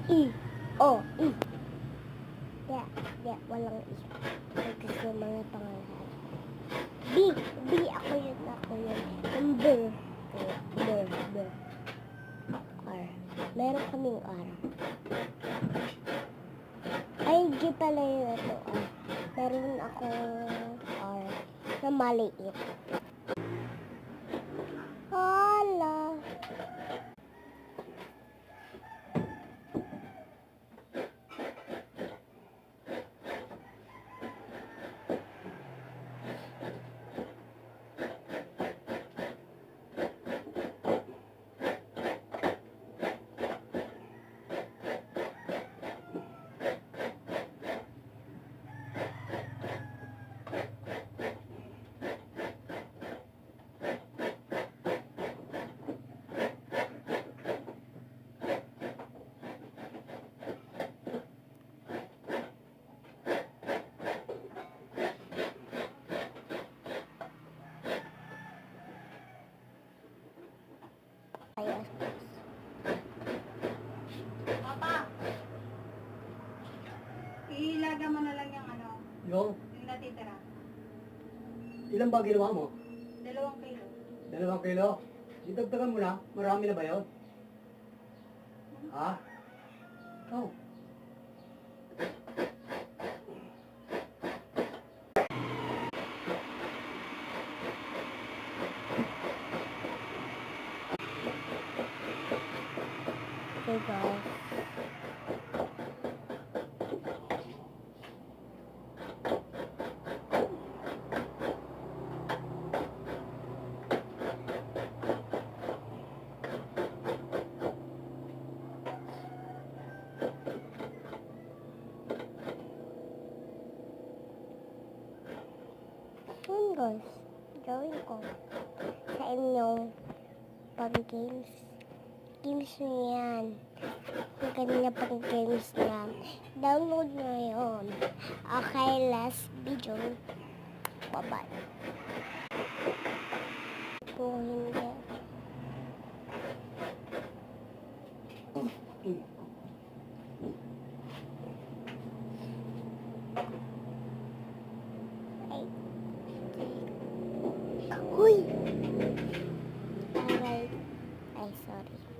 I. O. I. Yeah, walang I. Kasi mga pangalan. B. Ako yun. Number. B. R. Meron kaming R. Ay, G pala yun ito. R. Meron akong R na maliit. Hala. Ayos. Papa, ilaga mo na lang yung Yung, yung natitira. ilan ba ginawa mo? 2 kilo. 2 kilo? Idagdagan mo na, marami na ba yun? Ha? Oh. Okay, guys. Yun, guys. Gawin ko sa inyong pag-games. Games nyo yan. Ang ganda pang games na. Download nyo yun. Okay, last video. Bye-bye. Kung hindi. Ay. Huy! Alright. Ay, sorry.